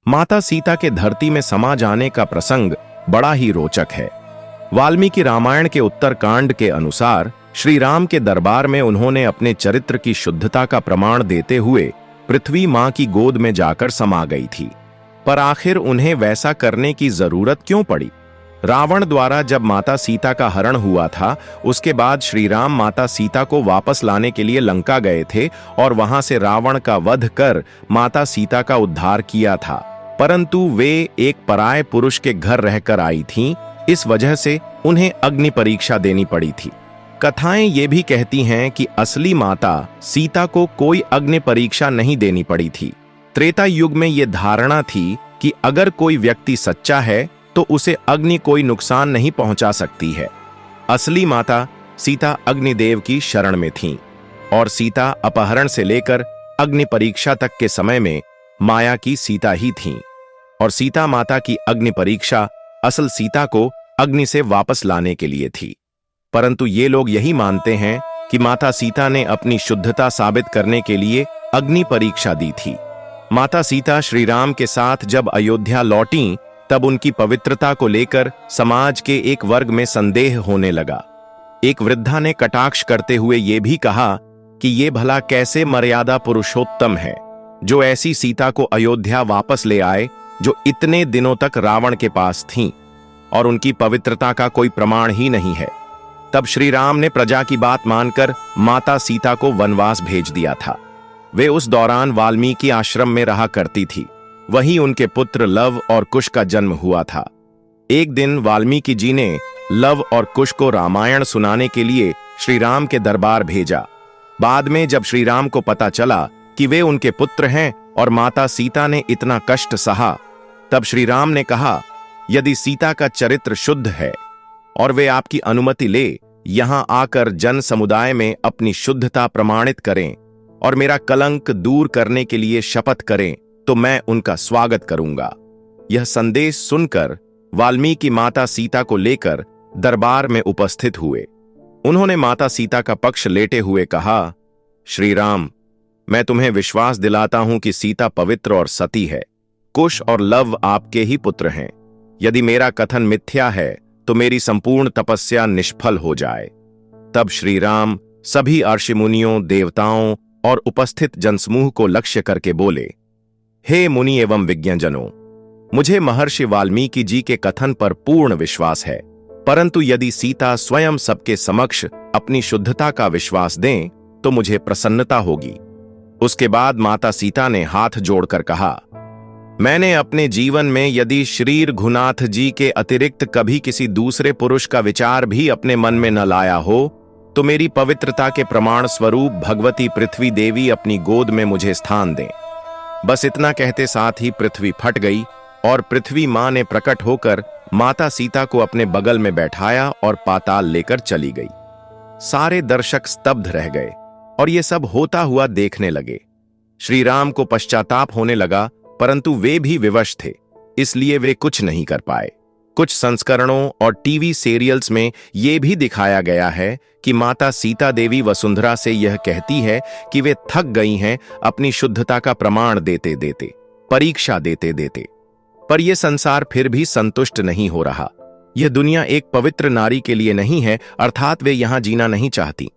माता सीता के धरती में समा जाने का प्रसंग बड़ा ही रोचक है। वाल्मीकि रामायण के उत्तरकांड के अनुसार श्री राम के दरबार में उन्होंने अपने चरित्र की शुद्धता का प्रमाण देते हुए पृथ्वी मां की गोद में जाकर समा गई थी। पर आखिर उन्हें वैसा करने की जरूरत क्यों पड़ी? रावण द्वारा जब माता सीता का हरण हुआ था, उसके बाद श्री राम माता सीता को वापस लाने के लिए लंका गए थे और वहां से रावण का वध कर माता सीता का उद्धार किया था। परंतु वे एक पराये पुरुष के घर रहकर आई थीं, इस वजह से उन्हें अग्नि परीक्षा देनी पड़ी थी। कथाएं ये भी कहती हैं कि असली माता सीता को कोई अग्नि परीक्षा नहीं देनी पड़ी थी। त्रेता युग में ये धारणा थी कि अगर कोई व्यक्ति सच्चा है तो उसे अग्नि कोई नुकसान नहीं पहुंचा सकती है। असली माता सीता अग्निदेव की शरण में थीं और सीता अपहरण से लेकर अग्नि परीक्षा तक के समय में माया की सीता ही थीं। और सीता माता की अग्नि परीक्षा असल सीता को अग्नि से वापस लाने के लिए थी। परंतु ये लोग यही मानते हैं कि माता सीता ने अपनी शुद्धता साबित करने के लिए अग्नि परीक्षा दी थी। माता सीता श्री राम के साथ जब अयोध्या लौटीं, तब उनकी पवित्रता को लेकर समाज के एक वर्ग में संदेह होने लगा। एक वृद्धा ने कटाक्ष करते हुए ये भी कहा कि ये भला कैसे मर्यादा पुरुषोत्तम है जो ऐसी सीता को अयोध्या वापस ले आए जो इतने दिनों तक रावण के पास थीं और उनकी पवित्रता का कोई प्रमाण ही नहीं है। तब श्री राम ने प्रजा की बात मानकर माता सीता को वनवास भेज दिया था। वे उस दौरान वाल्मीकि आश्रम में रहा करती थी। वहीं उनके पुत्र लव और कुश का जन्म हुआ था। एक दिन वाल्मीकि जी ने लव और कुश को रामायण सुनाने के लिए श्री राम के दरबार भेजा। बाद में जब श्री राम को पता चला कि वे उनके पुत्र हैं और माता सीता ने इतना कष्ट सहा, तब श्री राम ने कहा, यदि सीता का चरित्र शुद्ध है और वे आपकी अनुमति ले यहां आकर जन समुदाय में अपनी शुद्धता प्रमाणित करें और मेरा कलंक दूर करने के लिए शपथ करें, तो मैं उनका स्वागत करूंगा। यह संदेश सुनकर वाल्मीकि माता सीता को लेकर दरबार में उपस्थित हुए। उन्होंने माता सीता का पक्ष लेते हुए कहा, श्री राम, मैं तुम्हें विश्वास दिलाता हूं कि सीता पवित्र और सती है। कुश और लव आपके ही पुत्र हैं। यदि मेरा कथन मिथ्या है तो मेरी संपूर्ण तपस्या निष्फल हो जाए। तब श्री राम सभी ऋषि मुनियों, देवताओं और उपस्थित जनसमूह को लक्ष्य करके बोले, हे मुनि एवं विज्ञजनों, मुझे महर्षि वाल्मीकि जी के कथन पर पूर्ण विश्वास है। परंतु यदि सीता स्वयं सबके समक्ष अपनी शुद्धता का विश्वास दें तो मुझे प्रसन्नता होगी। उसके बाद माता सीता ने हाथ जोड़कर कहा, मैंने अपने जीवन में यदि श्री रघुनाथ जी के अतिरिक्त कभी किसी दूसरे पुरुष का विचार भी अपने मन में न लाया हो, तो मेरी पवित्रता के प्रमाण स्वरूप भगवती पृथ्वी देवी अपनी गोद में मुझे स्थान दें। बस इतना कहते साथ ही पृथ्वी फट गई और पृथ्वी मां ने प्रकट होकर माता सीता को अपने बगल में बैठाया और पाताल लेकर चली गई। सारे दर्शक स्तब्ध रह गए और ये सब होता हुआ देखने लगे। श्री राम को पश्चाताप होने लगा, परंतु वे भी विवश थे, इसलिए वे कुछ नहीं कर पाए। कुछ संस्करणों और टीवी सीरियल्स में यह भी दिखाया गया है कि माता सीता देवी वसुंधरा से यह कहती है कि वे थक गई हैं अपनी शुद्धता का प्रमाण देते देते, परीक्षा देते देते। पर यह संसार फिर भी संतुष्ट नहीं हो रहा। यह दुनिया एक पवित्र नारी के लिए नहीं है, अर्थात वे यहां जीना नहीं चाहती।